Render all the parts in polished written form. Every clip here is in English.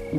All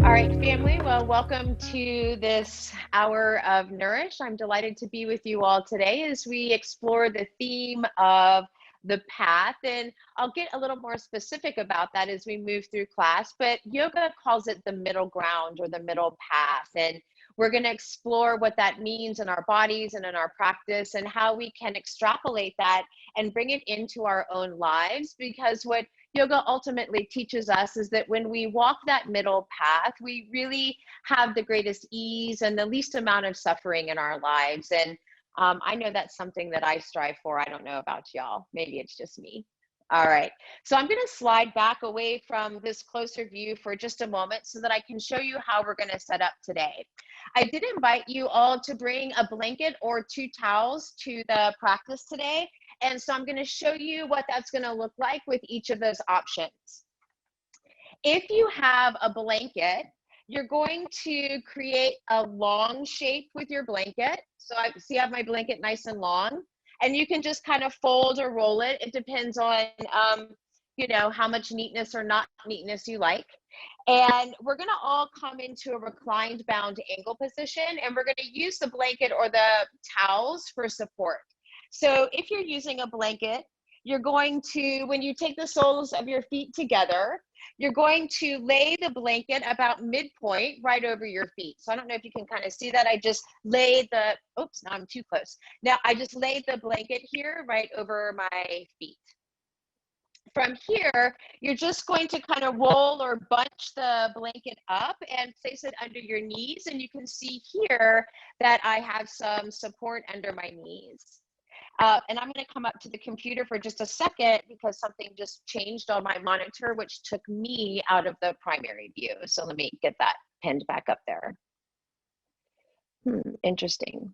right, family. Well, welcome to this hour of Nourish. I'm delighted to be with you all today as we explore the theme of the path. And I'll get a little more specific about that as we move through class, but yoga calls it the middle ground or the middle path. And we're going to explore what that means in our bodies and in our practice and how we can extrapolate that and bring it into our own lives. Because what yoga ultimately teaches us is that when we walk that middle path, we really have the greatest ease and the least amount of suffering in our lives. And I know that's something that I strive for. I don't know about y'all. Maybe it's just me. All right. So I'm going to slide back away from this closer view for just a moment so that I can show you how we're going to set up today. I did invite you all to bring a blanket or 2 towels to the practice today. And so I'm going to show you what that's going to look like with each of those options. If you have a blanket, you're going to create a long shape with your blanket. So I have my blanket nice and long, and you can just kind of fold or roll it. It depends on, how much neatness or not neatness you like. And we're going to all come into a reclined bound angle position, and we're going to use the blanket or the towels for support. So if you're using a blanket, you're going to, when you take the soles of your feet together, you're going to lay the blanket about midpoint right over your feet. So I don't know if you can kind of see that. I just laid the, oops, now I'm too close. Now I just laid the blanket here right over my feet. From here, you're just going to kind of roll or bunch the blanket up and place it under your knees. And you can see here that I have some support under my knees. And I'm going to come up to the computer for just a second because something just changed on my monitor, which took me out of the primary view. So let me get that pinned back up there. Interesting.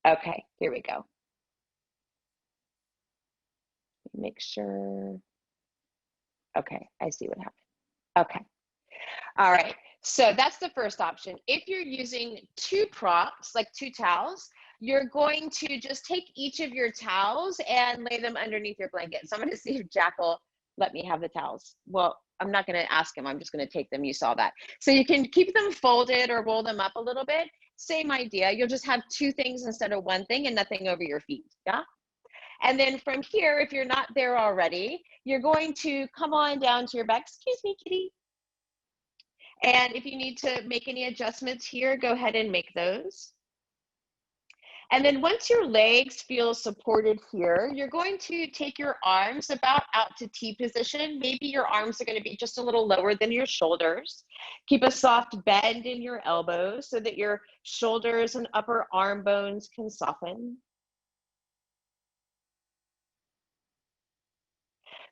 Okay, here we go. Make sure. Okay, I see what happened. Okay. All right. So that's the first option. If you're using 2 props, like 2 towels, you're going to just take each of your towels and lay them underneath your blanket. So I'm going to see if Jack will let me have the towels. Well, I'm not going to ask him. I'm just going to take them. You saw that. So you can keep them folded or roll them up a little bit. Same idea. You'll just have 2 things instead of 1 thing and nothing over your feet. Yeah. And then from here, if you're not there already, you're going to come on down to your back. Excuse me, kitty. And if you need to make any adjustments here, go ahead and make those. And then once your legs feel supported here, you're going to take your arms about out to T position. Maybe your arms are going to be just a little lower than your shoulders. Keep a soft bend in your elbows so that your shoulders and upper arm bones can soften.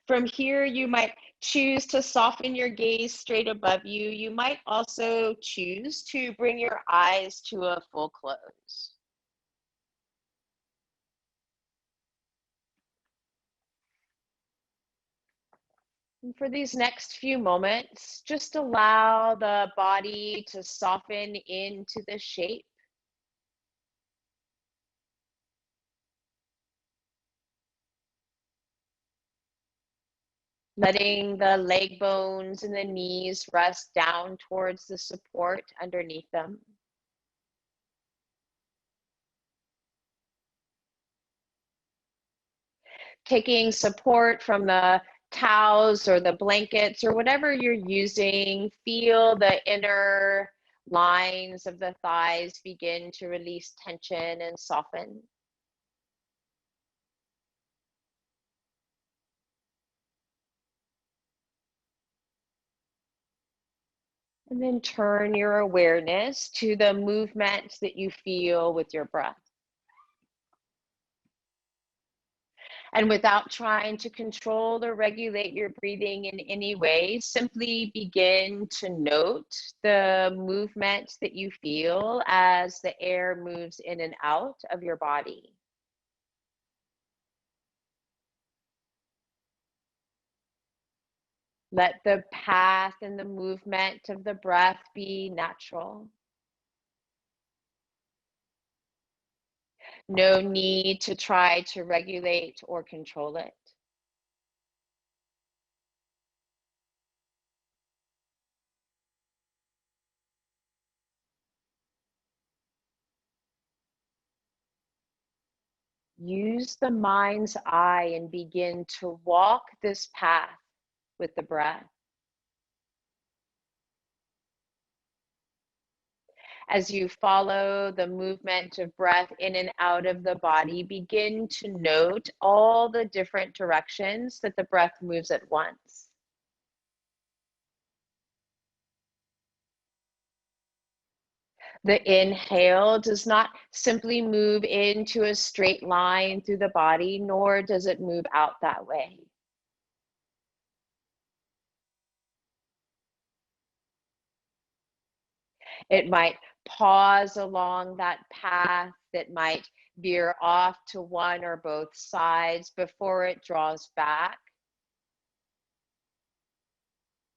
From here, you might choose to soften your gaze straight above you. You might also choose to bring your eyes to a full close. And for these next few moments, just allow the body to soften into the shape. Letting the leg bones and the knees rest down towards the support underneath them. Taking support from the towels or the blankets or whatever you're using, feel the inner lines of the thighs begin to release tension and soften. And then turn your awareness to the movement that you feel with your breath. And without trying to control or regulate your breathing in any way, simply begin to note the movement that you feel as the air moves in and out of your body. Let the path and the movement of the breath be natural. No need to try to regulate or control it. Use the mind's eye and begin to walk this path with the breath. As you follow the movement of breath in and out of the body, begin to note all the different directions that the breath moves at once. The inhale does not simply move into a straight line through the body, nor does it move out that way. It might pause along that path, that might veer off to one or both sides before it draws back,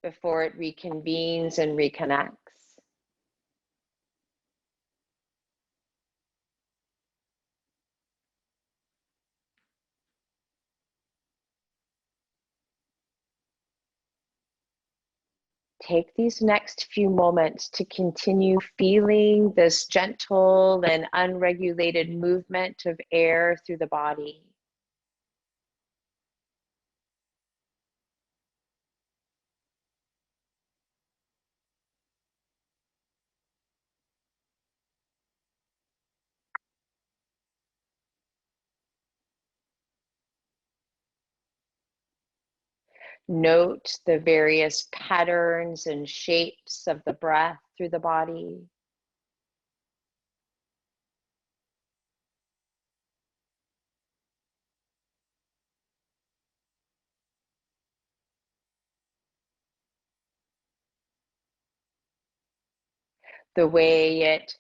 before it reconvenes and reconnects. Take these next few moments to continue feeling this gentle and unregulated movement of air through the body. Note the various patterns and shapes of the breath through the body. The way it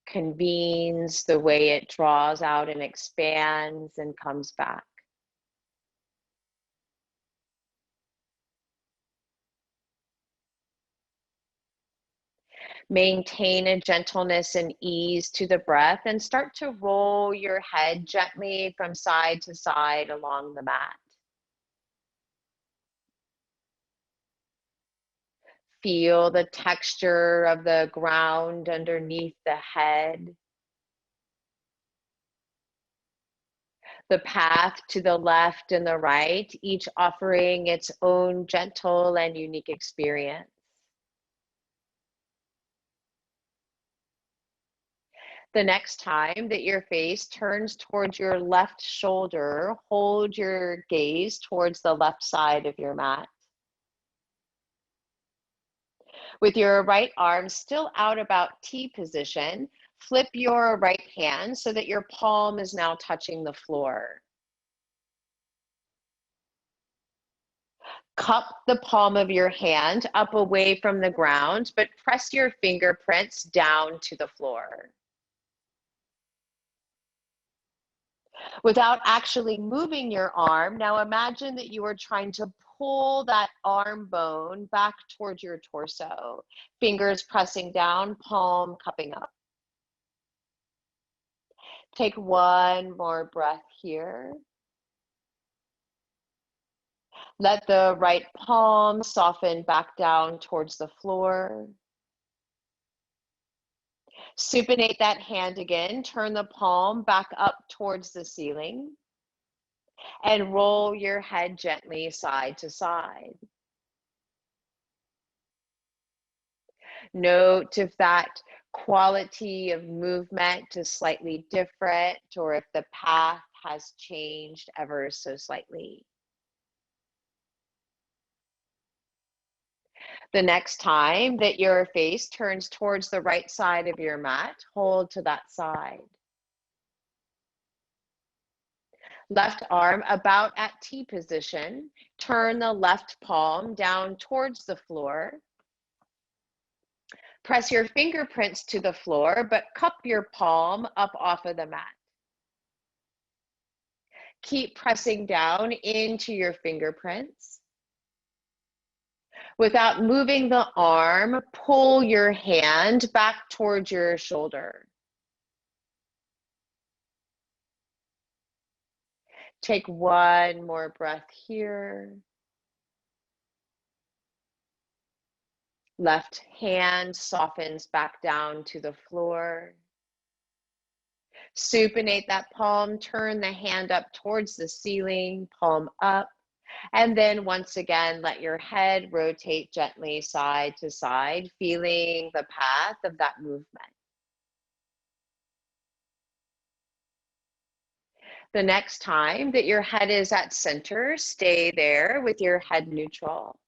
convenes, the way it draws out and expands and comes back. Maintain a gentleness and ease to the breath and start to roll your head gently from side to side along the mat. Feel the texture of the ground underneath the head, the path to the left and the right, each offering its own gentle and unique experience. The next time that your face turns towards your left shoulder, hold your gaze towards the left side of your mat. With your right arm still out about T position, flip your right hand so that your palm is now touching the floor. Cup the palm of your hand up away from the ground, but press your fingerprints down to the floor. Without actually moving your arm, now imagine that you are trying to pull that arm bone back towards your torso. Fingers pressing down, palm cupping up. Take one more breath here. Let the right palm soften back down towards the floor. Supinate that hand again. Turn the palm back up towards the ceiling and roll your head gently side to side. Note if that quality of movement is slightly different or if the path has changed ever so slightly. The next time that your face turns towards the right side of your mat, hold to that side. Left arm about at T position. Turn the left palm down towards the floor. Press your fingerprints to the floor, but cup your palm up off of the mat. Keep pressing down into your fingerprints. Without moving the arm, pull your hand back towards your shoulder. Take one more breath here. Left hand softens back down to the floor. Supinate that palm, turn the hand up towards the ceiling, palm up. And then once again, let your head rotate gently side to side, feeling the path of that movement. The next time that your head is at center, stay there with your head neutral.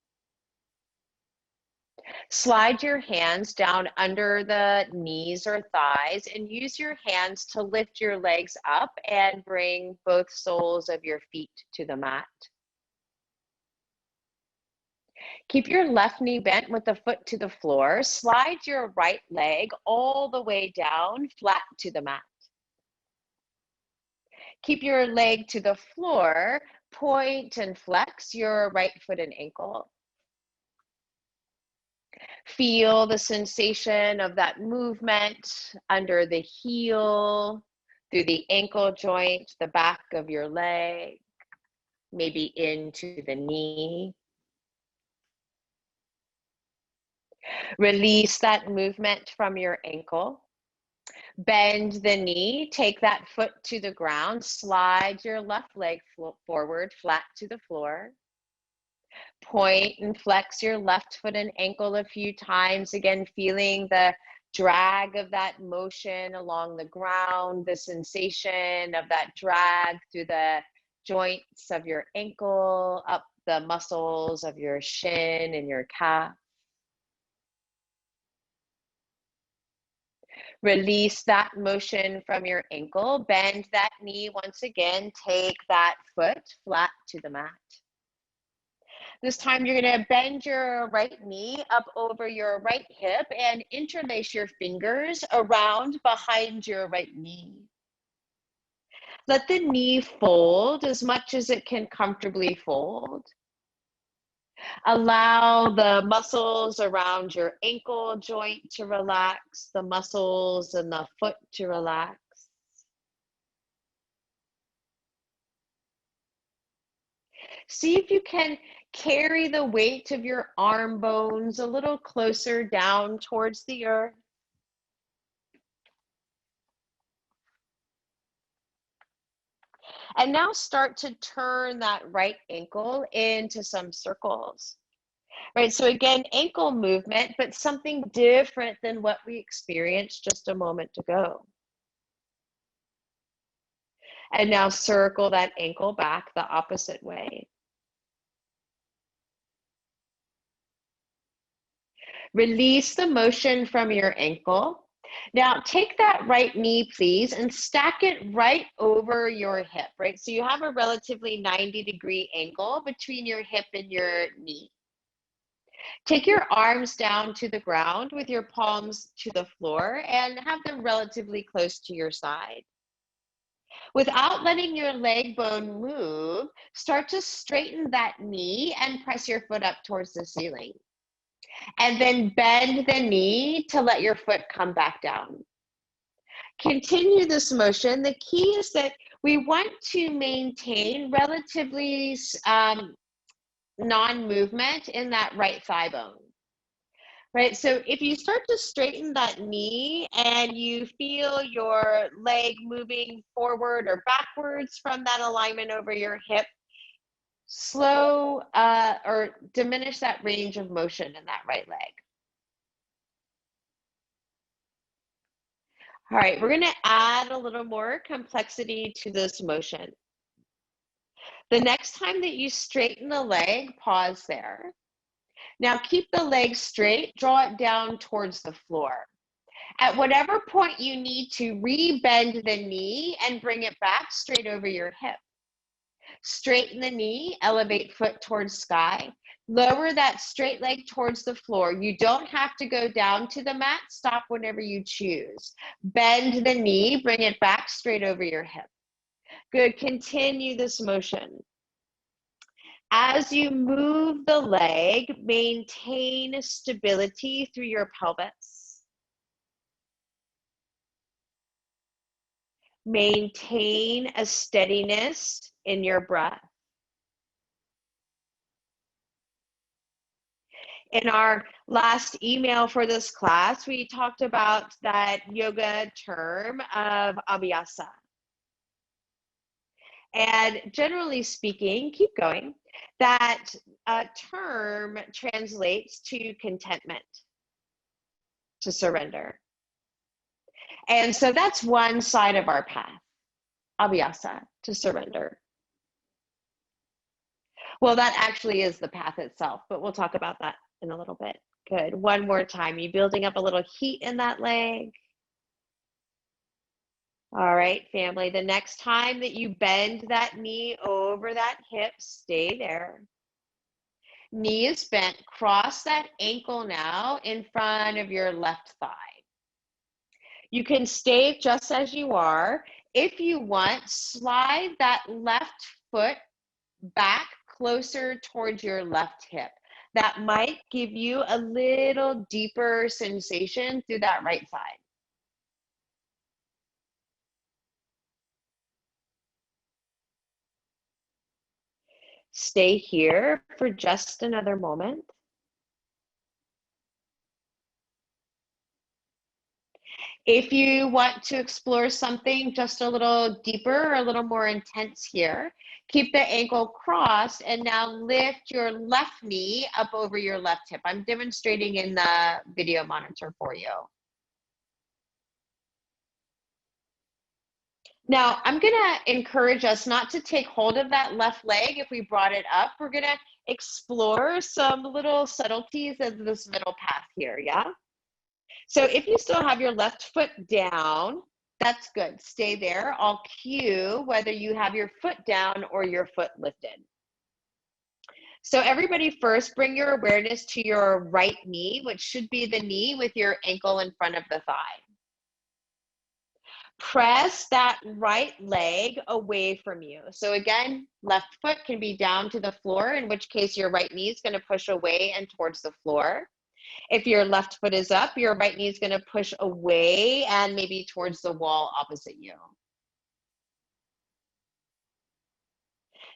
Slide your hands down under the knees or thighs and use your hands to lift your legs up and bring both soles of your feet to the mat. Keep your left knee bent with the foot to the floor. Slide your right leg all the way down, flat to the mat. Keep your leg to the floor. Point and flex your right foot and ankle. Feel the sensation of that movement under the heel, through the ankle joint, the back of your leg, maybe into the knee. Release that movement from your ankle. Bend the knee, take that foot to the ground, slide your left leg forward, flat to the floor. Point and flex your left foot and ankle a few times, again, feeling the drag of that motion along the ground, the sensation of that drag through the joints of your ankle, up the muscles of your shin and your calf. Release that motion from your ankle, bend that knee once again, take that foot flat to the mat. This time you're going to bend your right knee up over your right hip and interlace your fingers around behind your right knee. Let the knee fold as much as it can comfortably fold. Allow the muscles around your ankle joint to relax, the muscles in the foot to relax. See if you can carry the weight of your arm bones a little closer down towards the earth. And now start to turn that right ankle into some circles. Right, so again, ankle movement, but something different than what we experienced just a moment ago. And now circle that ankle back the opposite way. Release the motion from your ankle. Now take that right knee, please, and stack it right over your hip, right? So you have a relatively 90-degree angle between your hip and your knee. Take your arms down to the ground with your palms to the floor and have them relatively close to your side. Without letting your leg bone move, start to straighten that knee and press your foot up towards the ceiling. And then bend the knee to let your foot come back down. Continue this motion. The key is that we want to maintain relatively non-movement in that right thigh bone. Right, so if you start to straighten that knee and you feel your leg moving forward or backwards from that alignment over your hip, slow or diminish that range of motion in that right leg. All right, we're going to add a little more complexity to this motion. The next time that you straighten the leg, pause there. Now keep the leg straight, draw it down towards the floor. At whatever point you need to re-bend the knee and bring it back straight over your hip. Straighten the knee, elevate foot towards sky. Lower that straight leg towards the floor. You don't have to go down to the mat. Stop whenever you choose. Bend the knee, bring it back straight over your hip. Good, continue this motion. As you move the leg, maintain stability through your pelvis. Maintain a steadiness in your breath. In our last email for this class, we talked about that yoga term of abhyasa. And generally speaking, keep going, that term translates to contentment, to surrender. And so that's one side of our path, abhyasa, to surrender. Well, that actually is the path itself, but we'll talk about that in a little bit. Good. One more time. You building up a little heat in that leg. All right, family. The next time that you bend that knee over that hip, stay there. Knee is bent. Cross that ankle now in front of your left thigh. You can stay just as you are. If you want, slide that left foot back closer towards your left hip. That might give you a little deeper sensation through that right side. Stay here for just another moment. If you want to explore something just a little deeper or a little more intense here, keep the ankle crossed and now lift your left knee up over your left hip. I'm demonstrating in the video monitor for you. Now, I'm going to encourage us not to take hold of that left leg if we brought it up. We're going to explore some little subtleties of this middle path here, yeah? So if you still have your left foot down, that's good. Stay there. I'll cue whether you have your foot down or your foot lifted. So everybody first bring your awareness to your right knee, which should be the knee with your ankle in front of the thigh. Press that right leg away from you. So again, left foot can be down to the floor, in which case your right knee is going to push away and towards the floor. If your left foot is up, your right knee is going to push away and maybe towards the wall opposite you.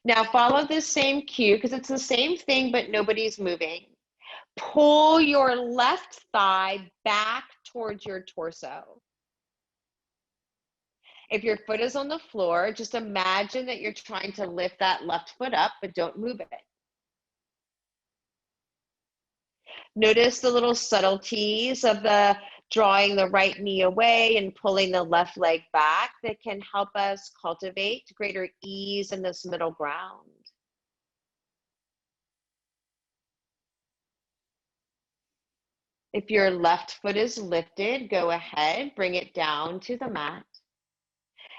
Now follow this same cue because it's the same thing, but nobody's moving. Pull your left thigh back towards your torso. If your foot is on the floor, just imagine that you're trying to lift that left foot up, but don't move it. Notice the little subtleties of the drawing the right knee away and pulling the left leg back that can help us cultivate greater ease in this middle ground. If your left foot is lifted, go ahead, bring it down to the mat.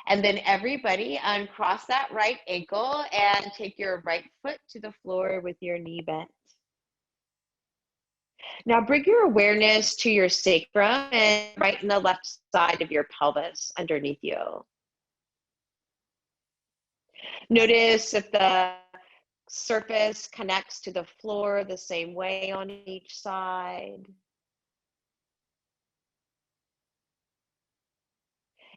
And then everybody uncross that right ankle and take your right foot to the floor with your knee bent. Now bring your awareness to your sacrum and right and the left side of your pelvis underneath you. Notice if the surface connects to the floor the same way on each side.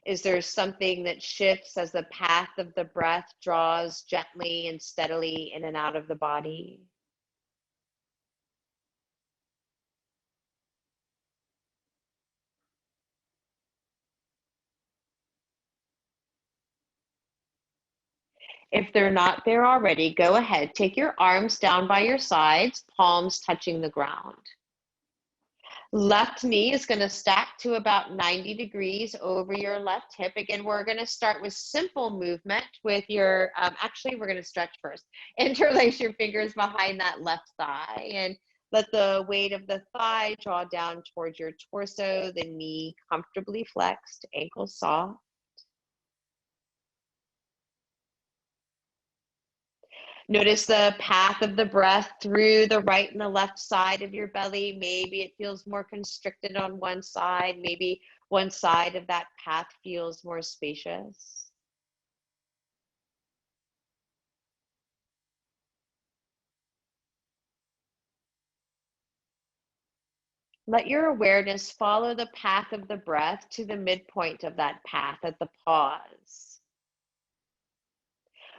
Is there something that shifts as the path of the breath draws gently and steadily in and out of the body? If they're not there already, go ahead. Take your arms down by your sides, palms touching the ground. Left knee is going to stack to about 90 degrees over your left hip. Again, we're going to start with simple movement with your, actually, we're going to stretch first. Interlace your fingers behind that left thigh and let the weight of the thigh draw down towards your torso, the knee comfortably flexed, ankle soft. Notice the path of the breath through the right and the left side of your belly. Maybe it feels more constricted on one side. Maybe one side of that path feels more spacious. Let your awareness follow the path of the breath to the midpoint of that path at the pause.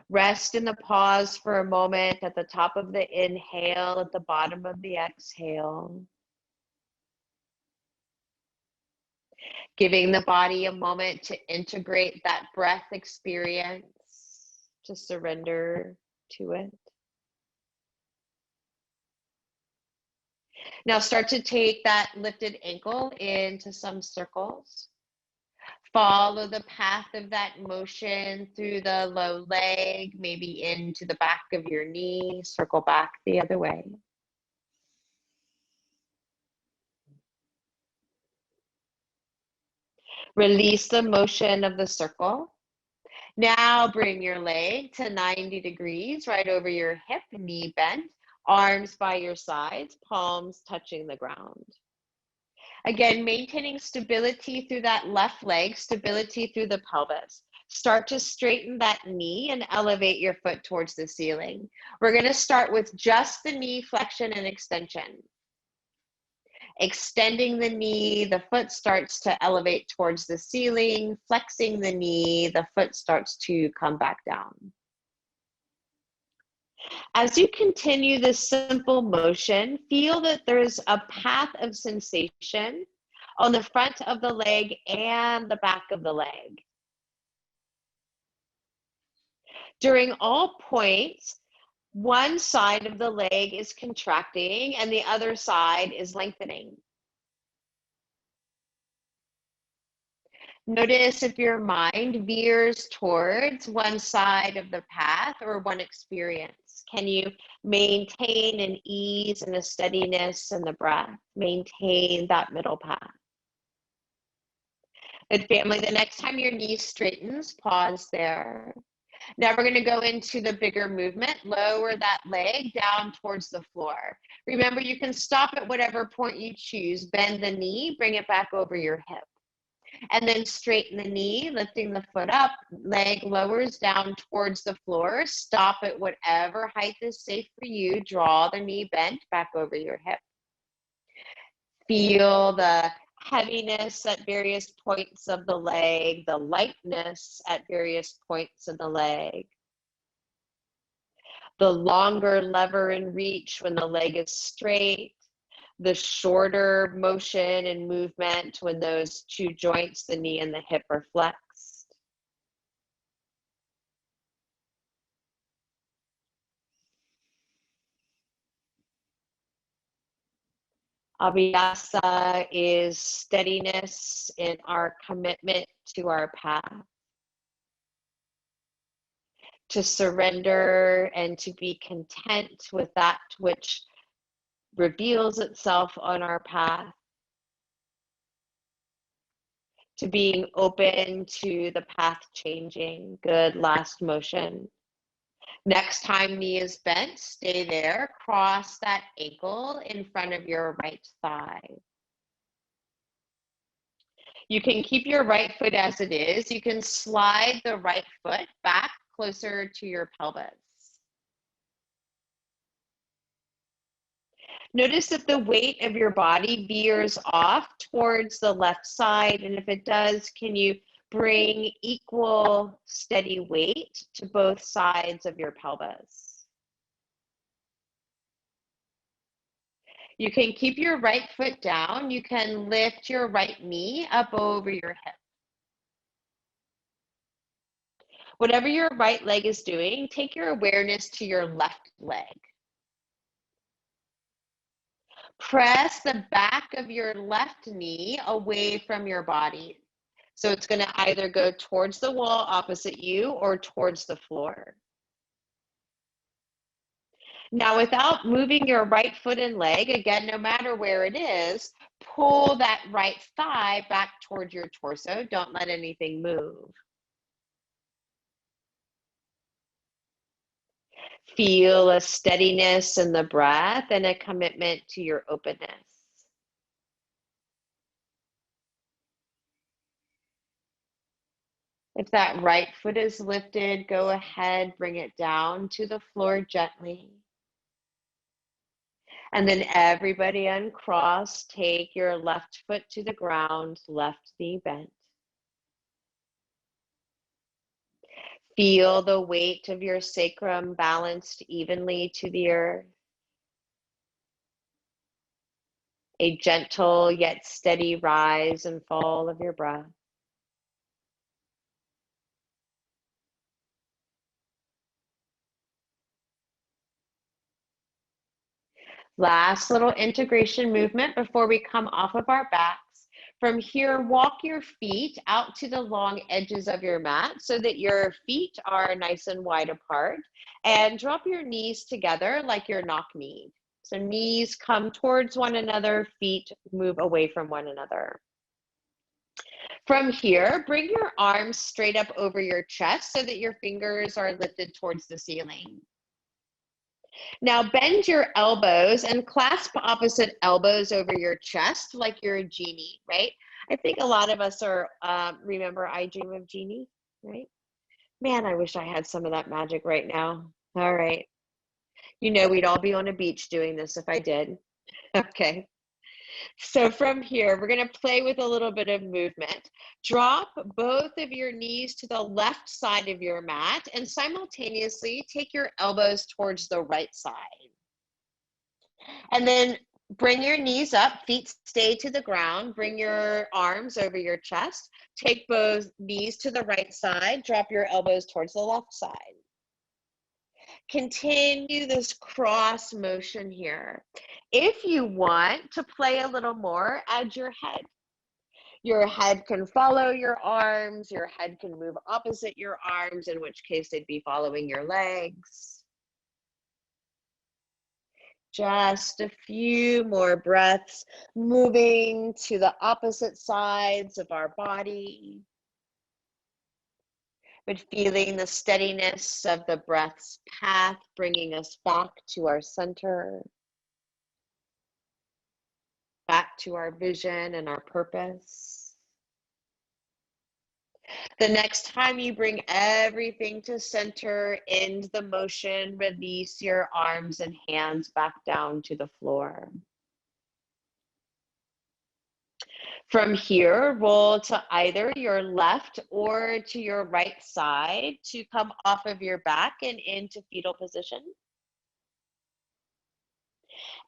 Rest in the pause for a moment at the top of the inhale, at the bottom of the exhale. Giving the body a moment to integrate that breath experience, to surrender to it. Now start to take that lifted ankle into some circles. Follow the path of that motion through the low leg, maybe into the back of your knee, circle back the other way. Release the motion of the circle. Now bring your leg to 90 degrees, right over your hip, knee bent, arms by your sides, palms touching the ground. Again, maintaining stability through that left leg, stability through the pelvis. Start to straighten that knee and elevate your foot towards the ceiling. We're going to start with just the knee flexion and extension. Extending the knee, the foot starts to elevate towards the ceiling. Flexing the knee, the foot starts to come back down. As you continue this simple motion, feel that there's a path of sensation on the front of the leg and the back of the leg. During all points, one side of the leg is contracting and the other side is lengthening. Notice if your mind veers towards one side of the path or one experience. Can you maintain an ease and a steadiness in the breath? Maintain that middle path. Good family, the next time your knee straightens, pause there. Now we're going to go into the bigger movement. Lower that leg down towards the floor. Remember, you can stop at whatever point you choose. Bend the knee, bring it back over your hip. And then straighten the knee, lifting the foot up, leg lowers down towards the floor. Stop at whatever height is safe for you. Draw the knee bent back over your hip. Feel the heaviness at various points of the leg, the lightness at various points of the leg. The longer lever and reach when the leg is straight, the shorter motion and movement when those two joints, the knee and the hip, are flexed. Abhyasa is steadiness in our commitment to our path, to surrender and to be content with that which reveals itself on our path, to being open to the path changing. Good, last motion. Next time knee is bent, stay there. Cross that ankle in front of your right thigh. You can keep your right foot as it is. You can slide the right foot back closer to your pelvis. Notice if the weight of your body veers off towards the left side, and if it does, can you bring equal steady weight to both sides of your pelvis? You can keep your right foot down. You can lift your right knee up over your hip. Whatever your right leg is doing, take your awareness to your left leg. Press the back of your left knee away from your body. So it's going to either go towards the wall opposite you or towards the floor. Now, without moving your right foot and leg, again, no matter where it is, pull that right thigh back towards your torso. Don't let anything move. Feel a steadiness in the breath and a commitment to your openness. If that right foot is lifted, go ahead, bring it down to the floor gently. And then everybody uncross, take your left foot to the ground, left knee bent. Feel the weight of your sacrum balanced evenly to the earth. A gentle yet steady rise and fall of your breath. Last little integration movement before we come off of our backs. From here, walk your feet out to the long edges of your mat so that your feet are nice and wide apart, and drop your knees together like you're knock-kneed. So knees come towards one another, feet move away from one another. From here, bring your arms straight up over your chest so that your fingers are lifted towards the ceiling. Now bend your elbows and clasp opposite elbows over your chest like you're a genie, right? I think a lot of us are, remember I Dream of Genie, right? Man, I wish I had some of that magic right now. All right. You know, we'd all be on a beach doing this if I did. Okay. So from here, we're going to play with a little bit of movement. Drop both of your knees to the left side of your mat and simultaneously take your elbows towards the right side. And then bring your knees up, feet stay to the ground, bring your arms over your chest, take both knees to the right side, drop your elbows towards the left side. Continue this cross motion here. If you want to play a little more, add your head. Your head can follow your arms, your head can move opposite your arms, in which case they'd be following your legs. Just a few more breaths, moving to the opposite sides of our body, but feeling the steadiness of the breath's path, bringing us back to our center, back to our vision and our purpose. The next time you bring everything to center, end the motion, release your arms and hands back down to the floor. From here, roll to either your left or to your right side to come off of your back and into fetal position.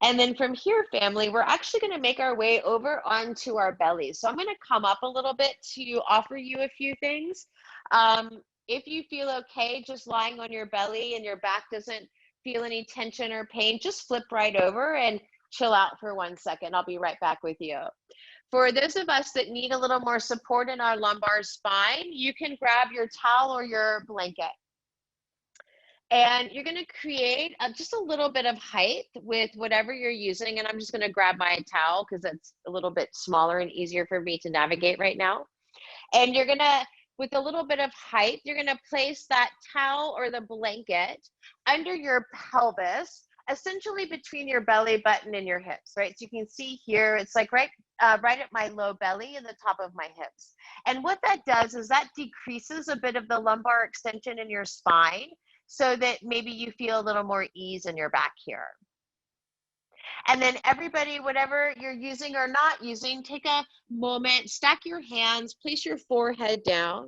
And then from here, family, we're actually going to make our way over onto our bellies. So I'm going to come up a little bit to offer you a few things. If you feel okay just lying on your belly and your back doesn't feel any tension or pain, just flip right over and chill out for 1 second. I'll be right back with you. For those of us that need a little more support in our lumbar spine, you can grab your towel or your blanket. And you're going to create just a little bit of height with whatever you're using. And I'm just going to grab my towel because it's a little bit smaller and easier for me to navigate right now. And you're going to, with a little bit of height, you're going to place that towel or the blanket under your pelvis, essentially between your belly button and your hips, right? So you can see here, it's like right at my low belly and the top of my hips. And what that does is that decreases a bit of the lumbar extension in your spine, so that maybe you feel a little more ease in your back here. And then everybody, whatever you're using or not using, take a moment, stack your hands, place your forehead down.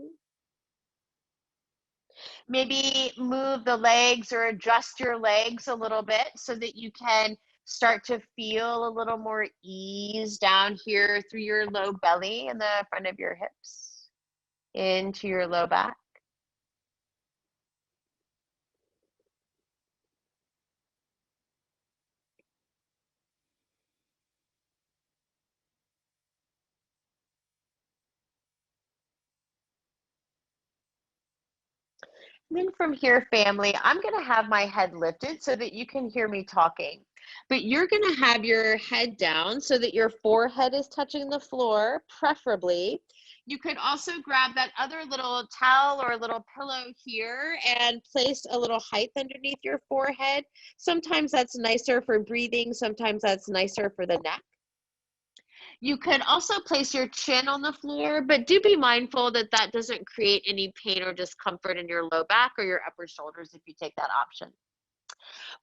Maybe move the legs or adjust your legs a little bit so that you can start to feel a little more ease down here through your low belly and the front of your hips, into your low back. Then from here, family, I'm going to have my head lifted so that you can hear me talking. But you're going to have your head down so that your forehead is touching the floor, preferably. You could also grab that other little towel or a little pillow here and place a little height underneath your forehead. Sometimes that's nicer for breathing. Sometimes that's nicer for the neck. You could also place your chin on the floor, but do be mindful that that doesn't create any pain or discomfort in your low back or your upper shoulders if you take that option.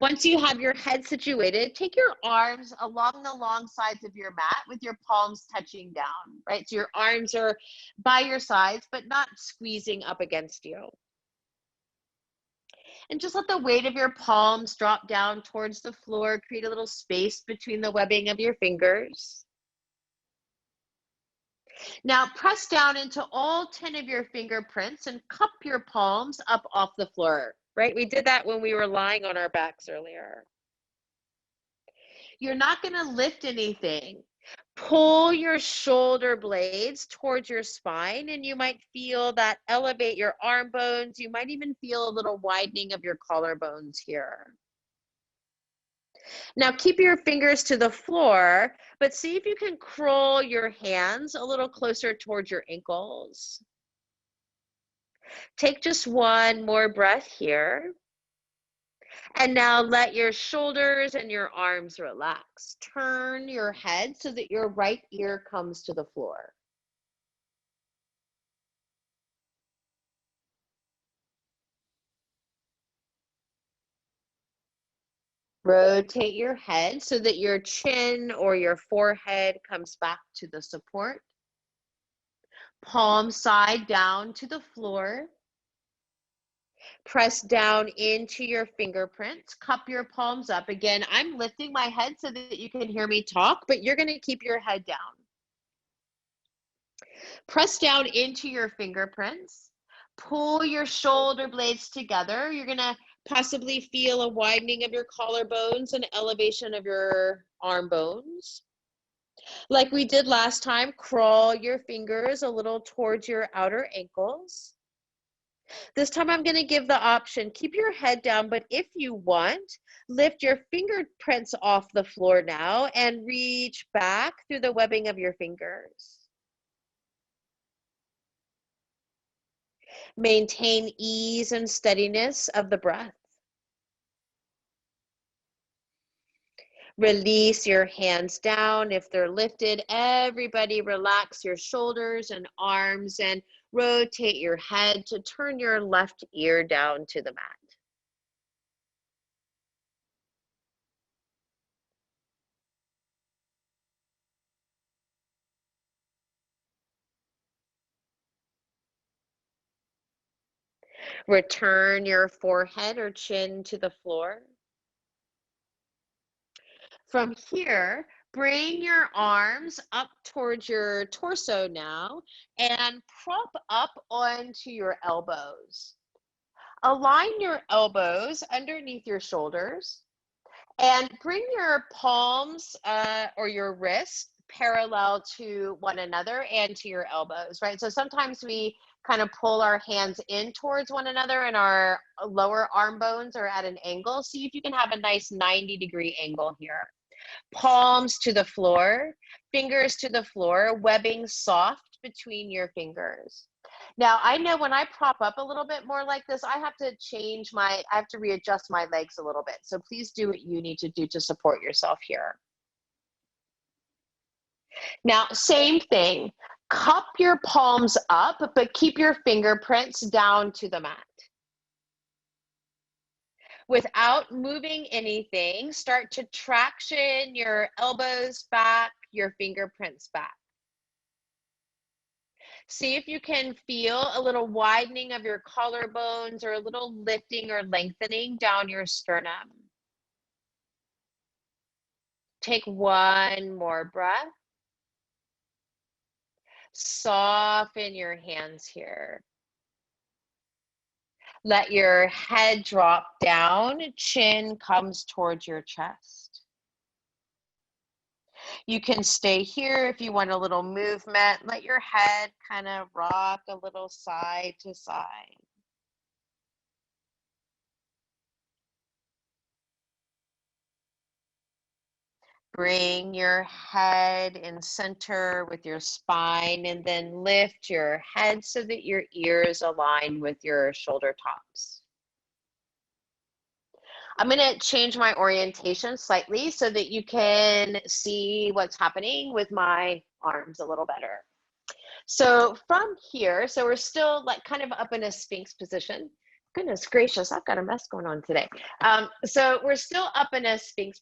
Once you have your head situated, take your arms along the long sides of your mat with your palms touching down, right? So your arms are by your sides, but not squeezing up against you. And just let the weight of your palms drop down towards the floor, create a little space between the webbing of your fingers. Now press down into all 10 of your fingerprints and cup your palms up off the floor, right? We did that when we were lying on our backs earlier. You're not going to lift anything. Pull your shoulder blades towards your spine, and you might feel that elevate your arm bones. You might even feel a little widening of your collarbones here. Now keep your fingers to the floor, but see if you can curl your hands a little closer towards your ankles. Take just one more breath here. And now let your shoulders and your arms relax. Turn your head so that your right ear comes to the floor. Rotate your head so that your chin or your forehead comes back to the support. Palm side down to the floor. Press down into your fingerprints. Cup your palms up. Again, I'm lifting my head so that you can hear me talk, but you're going to keep your head down. Press down into your fingerprints. Pull your shoulder blades together. You're going to possibly feel a widening of your collarbones and elevation of your arm bones. Like we did last time, crawl your fingers a little towards your outer ankles. This time I'm going to give the option, keep your head down, but if you want, lift your fingerprints off the floor now and reach back through the webbing of your fingers. Maintain ease and steadiness of the breath. Release your hands down if they're lifted. Everybody relax your shoulders and arms and rotate your head to turn your left ear down to the mat. Return your forehead or chin to the floor. From here, bring your arms up towards your torso now and prop up onto your elbows. Align your elbows underneath your shoulders and bring your palms or your wrists parallel to one another and to your elbows, right? So sometimes we kind of pull our hands in towards one another and our lower arm bones are at an angle. See if you can have a nice 90-degree angle here. Palms to the floor, fingers to the floor, webbing soft between your fingers. Now, I know when I prop up a little bit more like this, I have to readjust my legs a little bit. So please do what you need to do to support yourself here. Now, same thing, cup your palms up, but keep your fingerprints down to the mat. Without moving anything, start to traction your elbows back, your fingerprints back. See if you can feel a little widening of your collarbones or a little lifting or lengthening down your sternum. Take one more breath. Soften your hands here. Let your head drop down, chin comes towards your chest. You can stay here if you want a little movement. Let your head kind of rock a little side to side. Bring your head in center with your spine and then lift your head so that your ears align with your shoulder tops. I'm going to change my orientation slightly so that you can see what's happening with my arms a little better. So from here, so we're still like kind of up in a Sphinx position. Goodness gracious, I've got a mess going on today. So we're still up in a Sphinx,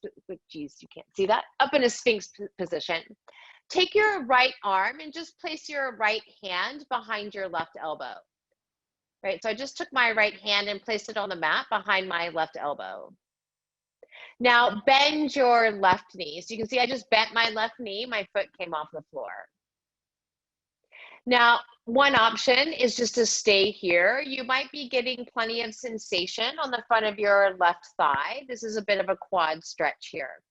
geez, you can't see that, up in a Sphinx position. Take your right arm and just place your right hand behind your left elbow. Right, so I just took my right hand and placed it on the mat behind my left elbow. Now bend your left knee. So you can see I just bent my left knee, my foot came off the floor. Now, one option is just to stay here. You might be getting plenty of sensation on the front of your left thigh. This is a bit of a quad stretch here.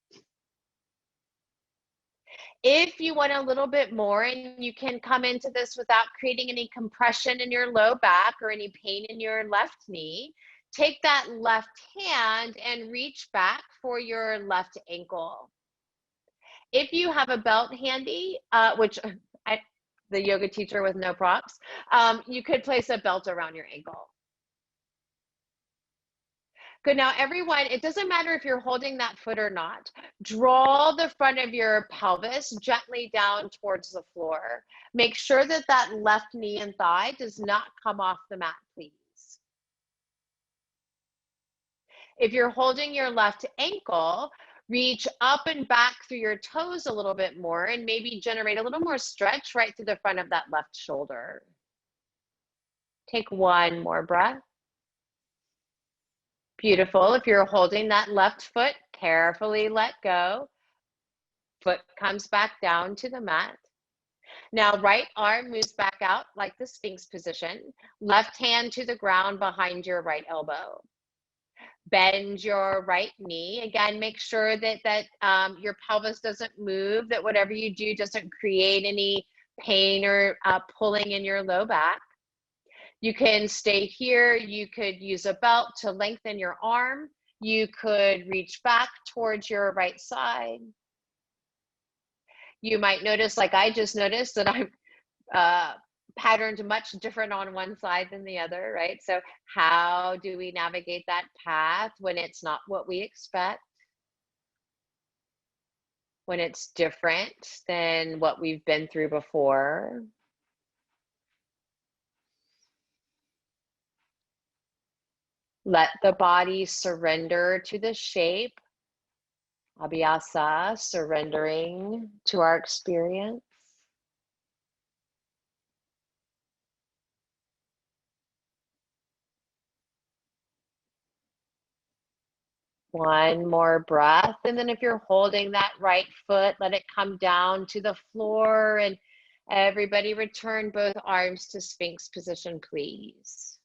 If you want a little bit more and you can come into this without creating any compression in your low back or any pain in your left knee, take that left hand and reach back for your left ankle. If you have a belt handy, which the yoga teacher with no props, you could place a belt around your ankle. Good, now everyone, it doesn't matter if you're holding that foot or not. Draw the front of your pelvis gently down towards the floor. Make sure that that left knee and thigh does not come off the mat, please. If you're holding your left ankle, reach up and back through your toes a little bit more and maybe generate a little more stretch right through the front of that left shoulder. Take one more breath. Beautiful. If you're holding that left foot, carefully let go. Foot comes back down to the mat. Now, right arm moves back out like the Sphinx position. Left hand to the ground behind your right elbow. Bend your right knee. Again, make sure that your pelvis doesn't move, that whatever you do doesn't create any pain or pulling in your low back. You can stay here. You could use a belt to lengthen your arm. You could reach back towards your right side. You might notice, like I just noticed, that I'm patterned much different on one side than the other, right? So how do we navigate that path when it's not what we expect? When it's different than what we've been through before? Let the body surrender to the shape. Abhyasa, surrendering to our experience. One more breath. And then if you're holding that right foot, let it come down to the floor, and everybody return both arms to Sphinx position, please.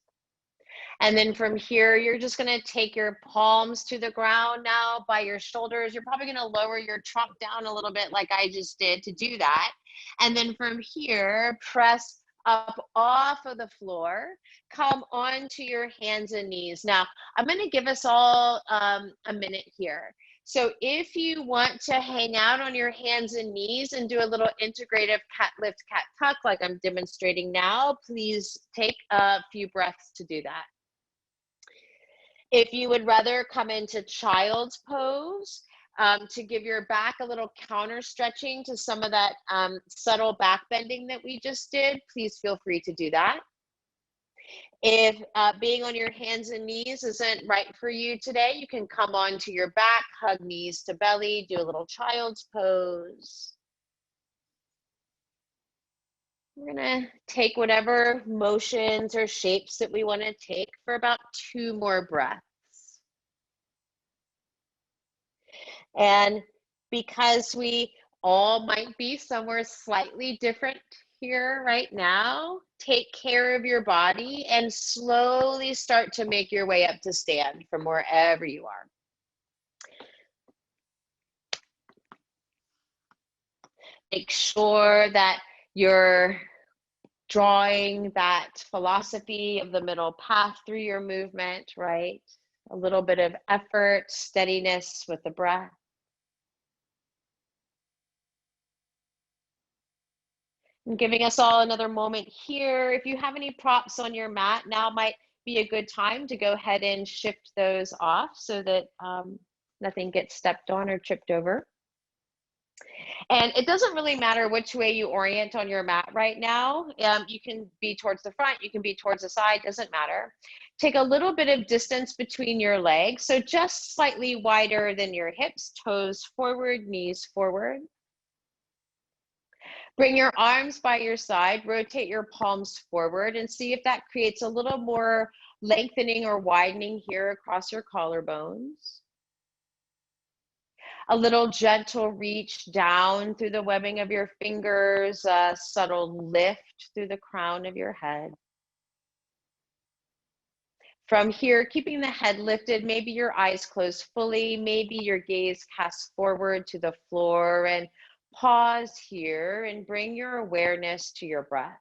And then from here, you're just going to take your palms to the ground now by your shoulders. You're probably going to lower your trunk down a little bit like I just did to do that. And then from here, press up off of the floor, come onto your hands and knees. Now, I'm going to give us all a minute here. So if you want to hang out on your hands and knees and do a little integrative cat lift, cat tuck like I'm demonstrating now, please take a few breaths to do that. If you would rather come into child's pose, to give your back a little counter stretching to some of that subtle back bending that we just did, please feel free to do that. If being on your hands and knees isn't right for you today, you can come onto your back, hug knees to belly, do a little child's pose. We're gonna take whatever motions or shapes that we want to take for about 2 more breaths. And because we all might be somewhere slightly different here right now, take care of your body and slowly start to make your way up to stand from wherever you are. Make sure that you're drawing that philosophy of the middle path through your movement, right? A little bit of effort, steadiness with the breath. And giving us all another moment here. If you have any props on your mat, now might be a good time to go ahead and shift those off so that nothing gets stepped on or tripped over. And it doesn't really matter which way you orient on your mat right now. You can be towards the front, you can be towards the side, doesn't matter. Take a little bit of distance between your legs, so just slightly wider than your hips, toes forward, knees forward. Bring your arms by your side, rotate your palms forward, and see if that creates a little more lengthening or widening here across your collarbones. A little gentle reach down through the webbing of your fingers, a subtle lift through the crown of your head. From here, keeping the head lifted, maybe your eyes closed fully, maybe your gaze casts forward to the floor, and pause here and bring your awareness to your breath.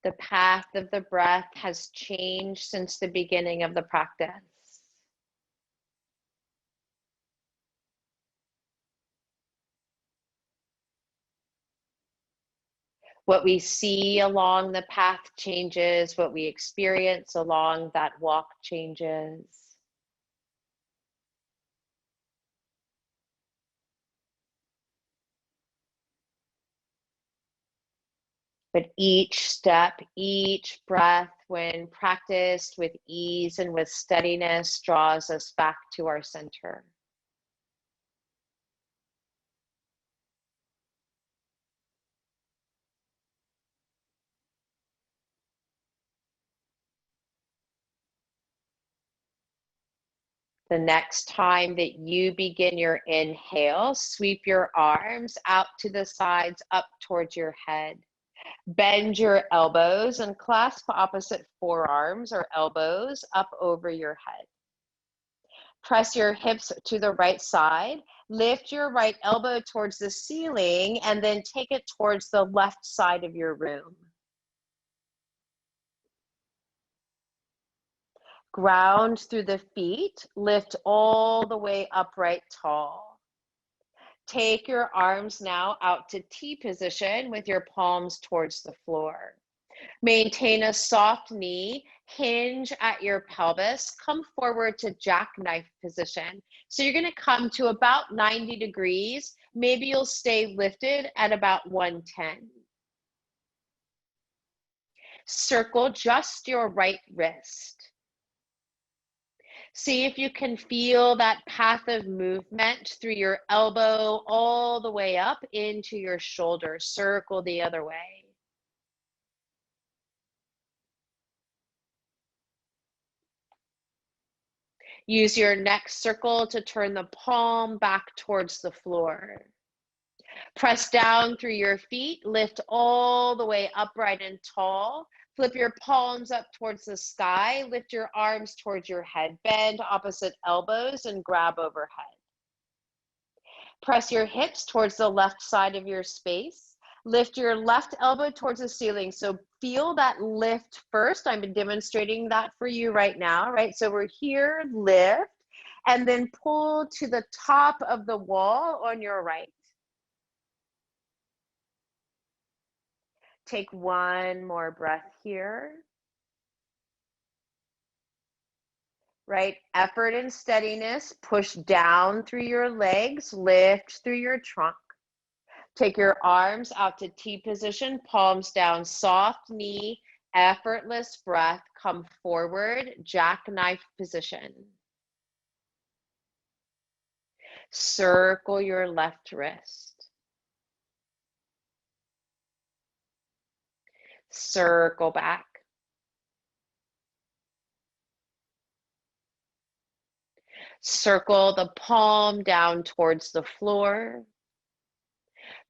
The path of the breath has changed since the beginning of the practice. What we see along the path changes, what we experience along that walk changes. But each step, each breath, when practiced with ease and with steadiness, draws us back to our center. The next time that you begin your inhale, sweep your arms out to the sides, up towards your head. Bend your elbows and clasp opposite forearms or elbows up over your head. Press your hips to the right side. Lift your right elbow towards the ceiling and then take it towards the left side of your room. Ground through the feet. Lift all the way upright tall. Take your arms now out to T position with your palms towards the floor. Maintain a soft knee, hinge at your pelvis, come forward to jackknife position. So you're gonna come to about 90 degrees. Maybe you'll stay lifted at about 110. Circle just your right wrist. See if you can feel that path of movement through your elbow all the way up into your shoulder. Circle the other way. Use your next circle to turn the palm back towards the floor. Press down through your feet, lift all the way upright and tall. Flip your palms up towards the sky, lift your arms towards your head, bend opposite elbows and grab overhead. Press your hips towards the left side of your space. Lift your left elbow towards the ceiling. So feel that lift first. I'm demonstrating that for you right now, right? So we're here, lift, and then pull to the top of the wall on your right. Take one more breath here. Right? Effort and steadiness. Push down through your legs, lift through your trunk. Take your arms out to T position, palms down, soft knee, effortless breath. Come forward, jackknife position. Circle your left wrist. Circle back. Circle the palm down towards the floor.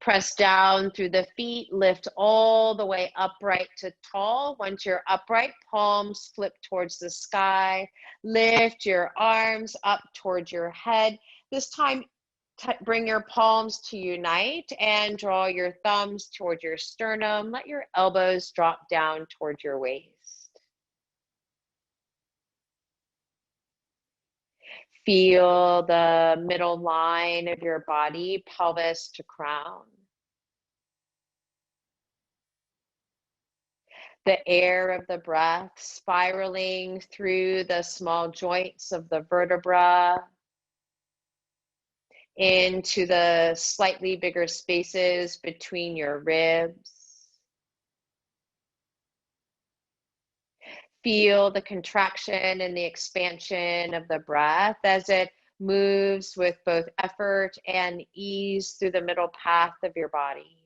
Press down through the feet, lift all the way upright to tall. Once you're upright, palms flip towards the sky. Lift your arms up towards your head. This time, bring your palms to unite and draw your thumbs toward your sternum. Let your elbows drop down toward your waist. Feel the middle line of your body, pelvis to crown. The air of the breath spiraling through the small joints of the vertebra. into the slightly bigger spaces between your ribs. Feel the contraction and the expansion of the breath as it moves with both effort and ease through the middle path of your body.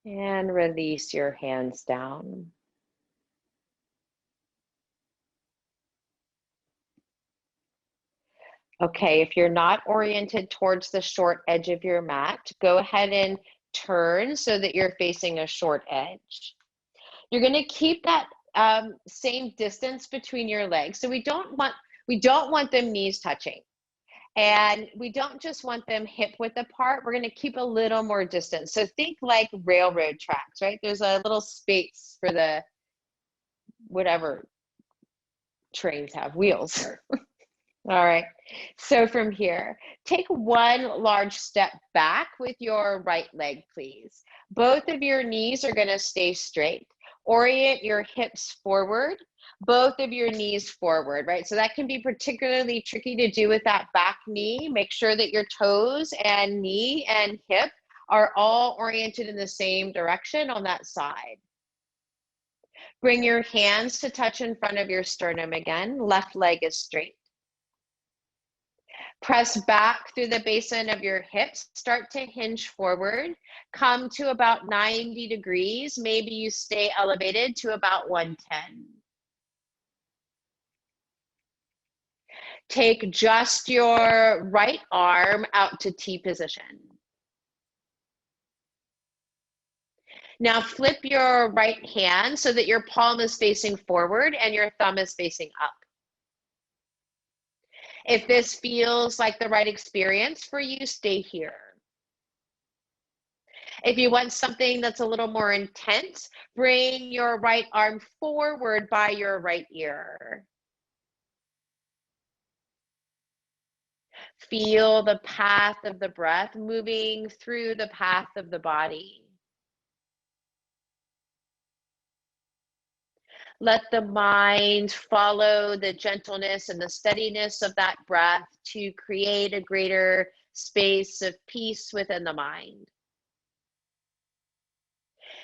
And release your hands down. Okay, if you're not oriented towards the short edge of your mat, go ahead and turn so that you're facing a short edge. You're going to keep that same distance between your legs. So we don't want them knees touching. And we don't just want them hip width apart. We're going to keep a little more distance. So think like railroad tracks, right? There's a little space for the whatever trains have wheels. All right. So from here, take one large step back with your right leg, please. Both of your knees are going to stay straight. Orient your hips forward, both of your knees forward, right? So that can be particularly tricky to do with that back knee. Make sure that your toes and knee and hip are all oriented in the same direction on that side. Bring your hands to touch in front of your sternum again. Left leg is straight. Press back through the basin of your hips. Start to hinge forward. Come to about 90 degrees. Maybe you stay elevated to about 110. Take just your right arm out to T position. Now flip your right hand so that your palm is facing forward and your thumb is facing up. If this feels like the right experience for you, stay here. If you want something that's a little more intense, bring your right arm forward by your right ear. Feel the path of the breath moving through the path of the body. Let the mind follow the gentleness and the steadiness of that breath to create a greater space of peace within the mind.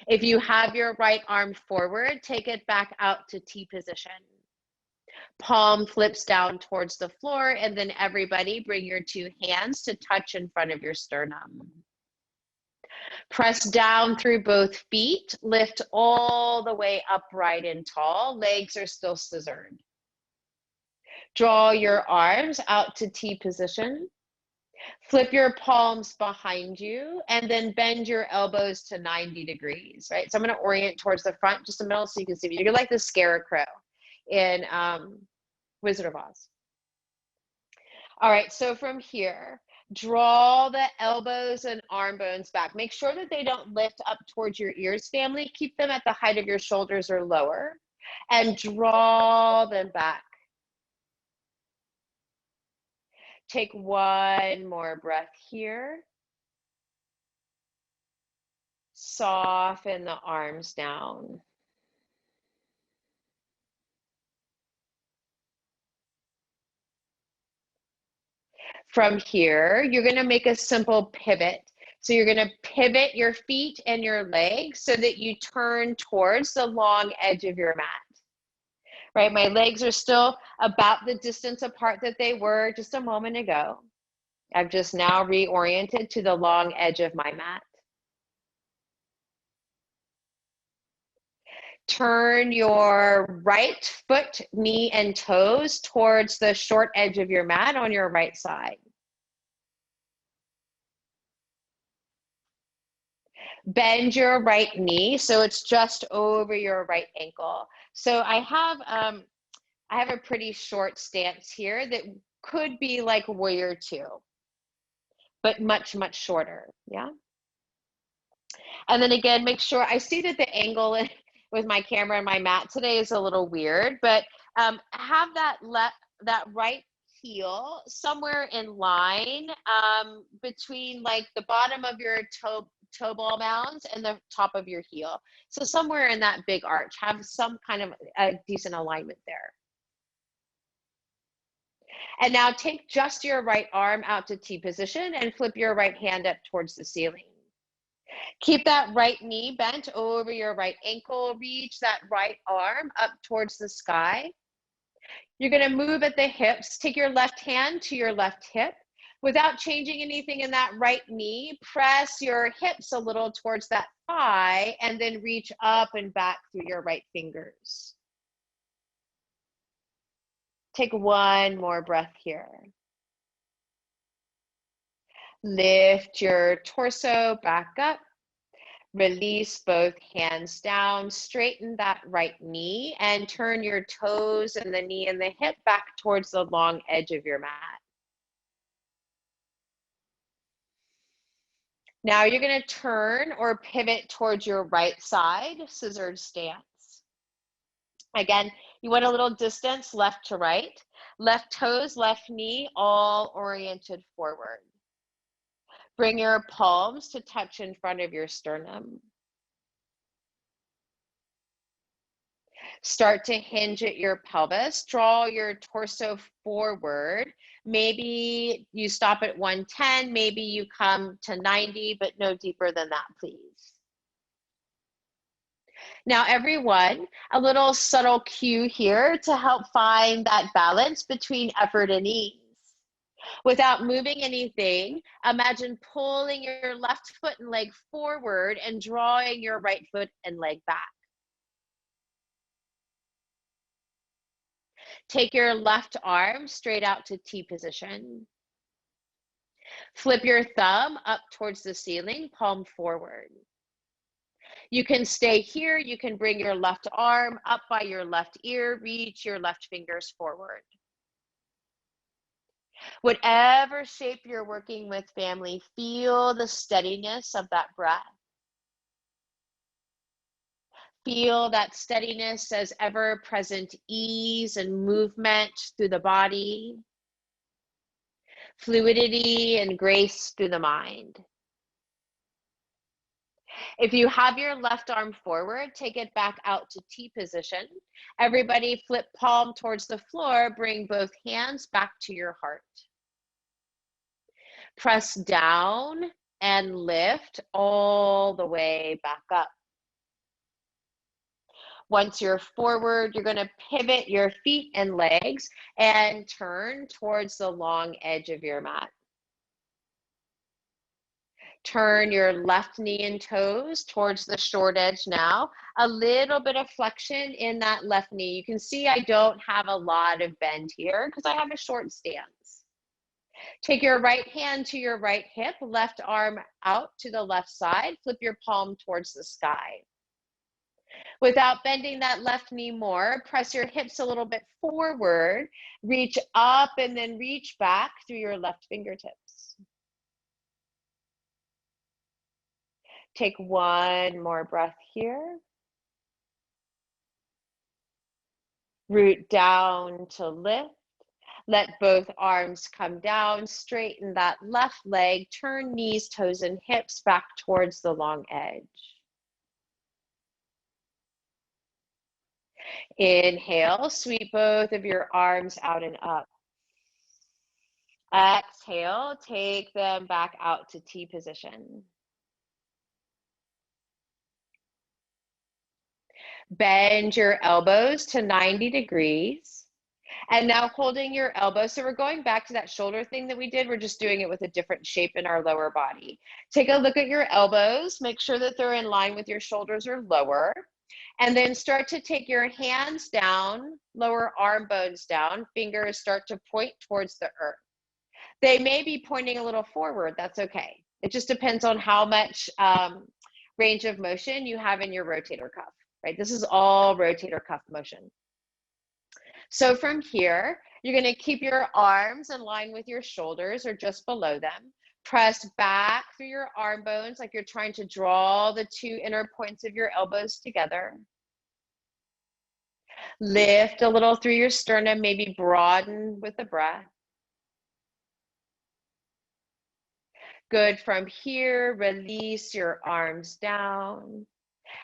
If you have your right arm forward, take it back out to T position. Palm flips down towards the floor, and then everybody bring your two hands to touch in front of your sternum. Press down through both feet, lift all the way upright and tall. Legs are still scissored. Draw your arms out to T position. Flip your palms behind you and then bend your elbows to 90 degrees, right? So I'm going to orient towards the front, just a middle, so you can see me. You're like the scarecrow in Wizard of Oz. All right, so from here, draw the elbows and arm bones back. Make sure that they don't lift up towards your ears, family. Keep them at the height of your shoulders or lower, and draw them back. Take one more breath here. Soften the arms down. From here, you're going to make a simple pivot. So you're going to pivot your feet and your legs so that you turn towards the long edge of your mat. Right? My legs are still about the distance apart that they were just a moment ago. I've just now reoriented to the long edge of my mat. Turn your right foot, knee, and toes towards the short edge of your mat on your right side. Bend your right knee so it's just over your right ankle. So I have a pretty short stance here that could be like warrior two, but much, much shorter. Yeah. And then again, make sure, I see that the angle with my camera and my mat today is a little weird, but have that right heel somewhere in line between like the bottom of your toe toe ball mounds and the top of your heel. So somewhere in that big arch, have some kind of a decent alignment there. And now take just your right arm out to T position and flip your right hand up towards the ceiling. Keep that right knee bent over your right ankle. Reach that right arm up towards the sky. You're going to move at the hips. Take your left hand to your left hip. Without changing anything in that right knee, press your hips a little towards that thigh and then reach up and back through your right fingers. Take one more breath here. Lift your torso back up. Release both hands down, straighten that right knee, and turn your toes and the knee and the hip back towards the long edge of your mat. Now you're going to turn or pivot towards your right side, scissored stance. Again, you want a little distance left to right, left toes, left knee, all oriented forward. Bring your palms to touch in front of your sternum. Start to hinge at your pelvis. Draw your torso forward. Maybe you stop at 110, maybe you come to 90, but no deeper than that, please. Now, everyone, a little subtle cue here to help find that balance between effort and ease. Without moving anything, imagine pulling your left foot and leg forward and drawing your right foot and leg back. Take your left arm straight out to T position. Flip your thumb up towards the ceiling, palm forward. You can stay here. You can bring your left arm up by your left ear, reach your left fingers forward. Whatever shape you're working with, family, feel the steadiness of that breath. Feel that steadiness as ever-present ease and movement through the body, fluidity and grace through the mind. If you have your left arm forward, take it back out to T position. Everybody flip palm towards the floor, bring both hands back to your heart. Press down and lift all the way back up. Once you're forward, you're going to pivot your feet and legs and turn towards the long edge of your mat. Turn your left knee and toes towards the short edge now. A little bit of flexion in that left knee. You can see I don't have a lot of bend here because I have a short stance. Take your right hand to your right hip, left arm out to the left side. Flip your palm towards the sky. Without bending that left knee more, press your hips a little bit forward, reach up and then reach back through your left fingertips. Take one more breath here. Root down to lift. Let both arms come down, straighten that left leg, turn knees, toes, and hips back towards the long edge. Inhale, sweep both of your arms out and up. Exhale, take them back out to T position. Bend your elbows to 90 degrees. And now holding your elbows. So we're going back to that shoulder thing that we did. We're just doing it with a different shape in our lower body. Take a look at your elbows. Make sure that they're in line with your shoulders or lower. And then start to take your hands down, lower arm bones down. Fingers start to point towards the earth. They may be pointing a little forward. That's okay. It just depends on how much range of motion you have in your rotator cuff, right? This is all rotator cuff motion. So from here, you're going to keep your arms in line with your shoulders or just below them. Press back through your arm bones like you're trying to draw the two inner points of your elbows together. Lift a little through your sternum, maybe broaden with the breath. Good. From here, release your arms down.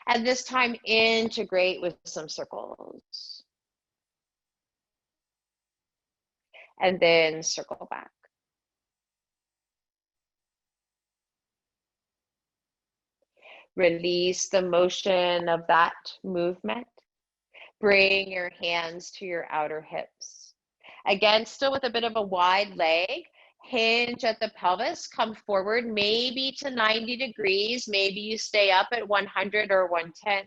And this time, integrate with some circles. And then circle back. Release the motion of that movement. Bring your hands to your outer hips. Again, still with a bit of a wide leg. Hinge at the pelvis, come forward, maybe to 90 degrees. Maybe you stay up at 100 or 110.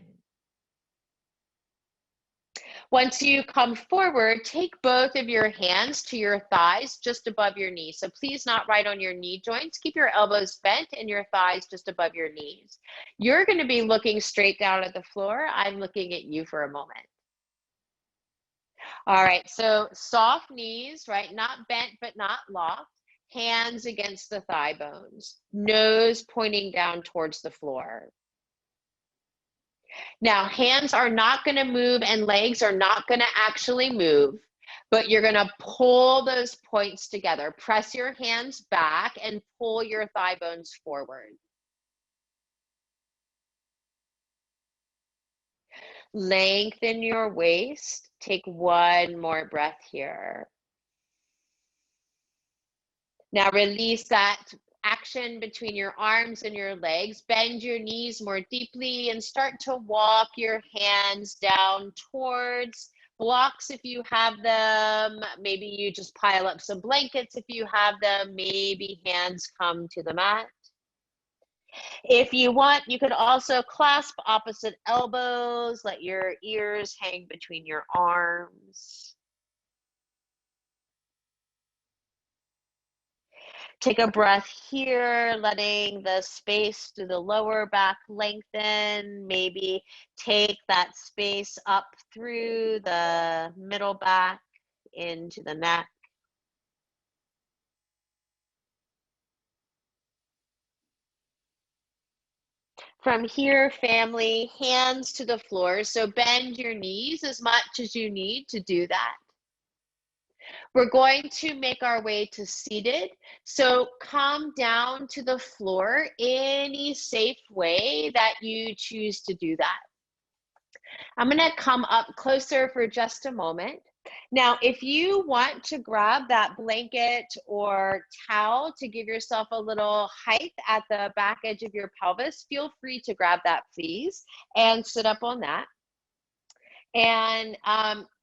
Once you come forward, take both of your hands to your thighs just above your knees. So please not right on your knee joints. Keep your elbows bent and your thighs just above your knees. You're going to be looking straight down at the floor. I'm looking at you for a moment. All right, so soft knees, right? Not bent, but not locked. Hands against the thigh bones. Nose pointing down towards the floor. Now, hands are not going to move and legs are not going to actually move, but you're going to pull those points together. Press your hands back and pull your thigh bones forward. Lengthen your waist. Take one more breath here. Now release that action between your arms and your legs. Bend your knees more deeply and start to walk your hands down towards blocks if you have them. Maybe you just pile up some blankets if you have them. Maybe hands come to the mat. If you want, you could also clasp opposite elbows. Let your ears hang between your arms. Take a breath here, letting the space through the lower back lengthen. Maybe take that space up through the middle back into the neck. From here, family, hands to the floor. So bend your knees as much as you need to do that. We're going to make our way to seated. So come down to the floor any safe way that you choose to do that. I'm going to come up closer for just a moment. Now, if you want to grab that blanket or towel to give yourself a little height at the back edge of your pelvis, feel free to grab that, please, and sit up on that. And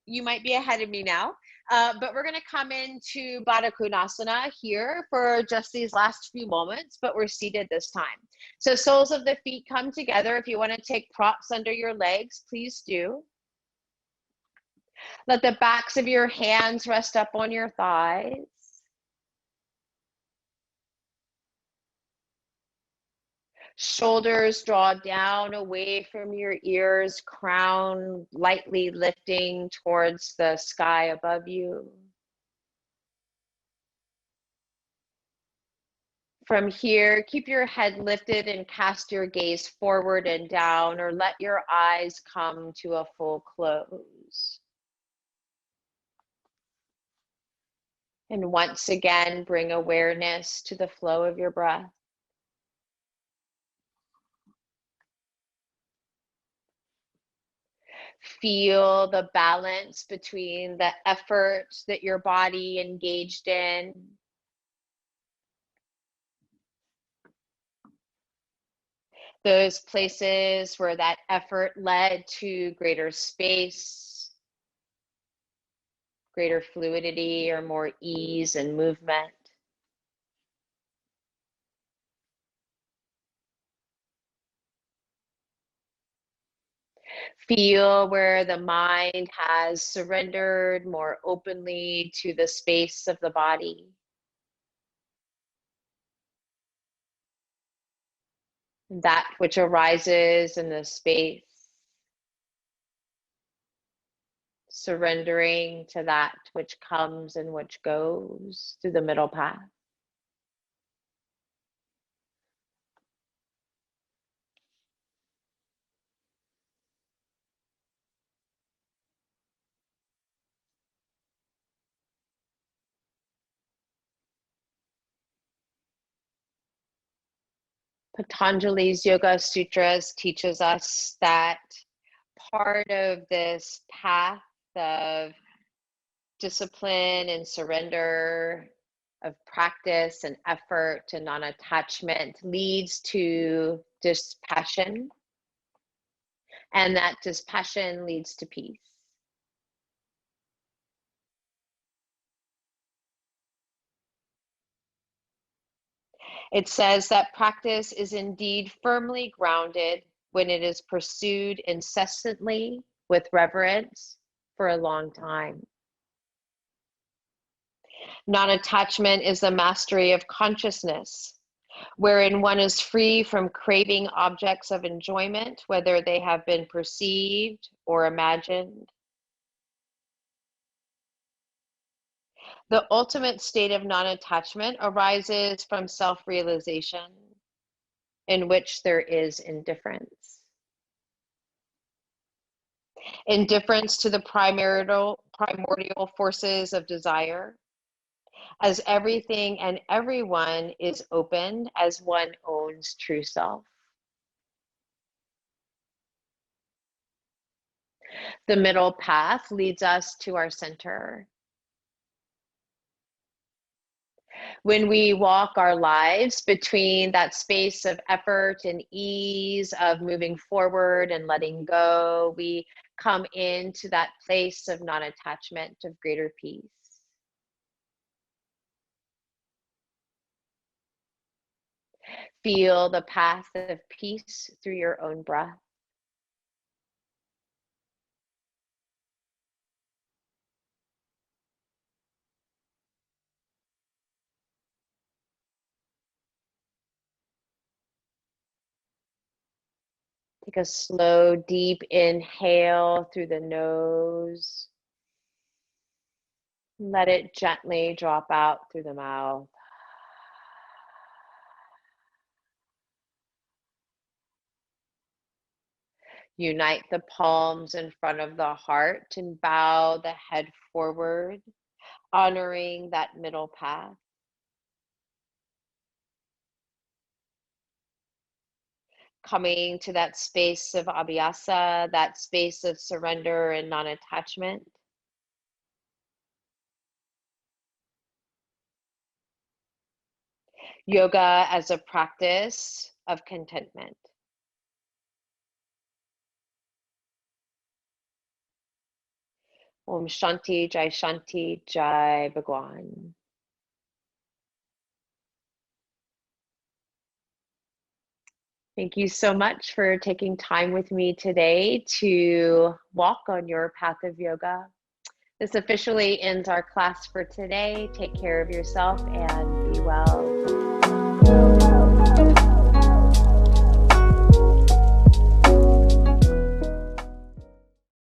you might be ahead of me now, but we're going to come into Baddha Konasana here for just these last few moments, but we're seated this time. So soles of the feet come together. If you want to take props under your legs, please do. Let the backs of your hands rest up on your thighs. Shoulders draw down away from your ears, crown lightly lifting towards the sky above you. From here, keep your head lifted and cast your gaze forward and down, or let your eyes come to a full close. And once again, bring awareness to the flow of your breath. Feel the balance between the effort that your body engaged in those places where that effort led to greater space, greater fluidity, or more ease and movement. Feel where the mind has surrendered more openly to the space of the body. That which arises in the space, surrendering to that which comes and which goes through the middle path. Patanjali's Yoga Sutras teaches us that part of this path of discipline and surrender, of practice and effort and non-attachment leads to dispassion, and that dispassion leads to peace. It says that practice is indeed firmly grounded when it is pursued incessantly with reverence for a long time. Non-attachment is the mastery of consciousness, wherein one is free from craving objects of enjoyment, whether they have been perceived or imagined. The ultimate state of non-attachment arises from self-realization, in which there is indifference. Indifference to the primordial forces of desire, as everything and everyone is open as one owns true self. The middle path leads us to our center. When we walk our lives between that space of effort and ease, of moving forward and letting go, we come into that place of non-attachment, of greater peace. Feel the path of peace through your own breath. Take a slow, deep inhale through the nose. Let it gently drop out through the mouth. Unite the palms in front of the heart and bow the head forward, honoring that middle path. Coming to that space of abhyasa, that space of surrender and non-attachment. Yoga as a practice of contentment. Om Shanti, Jai Bhagwan. Thank you so much for taking time with me today to walk on your path of yoga. This officially ends our class for today. Take care of yourself and be well.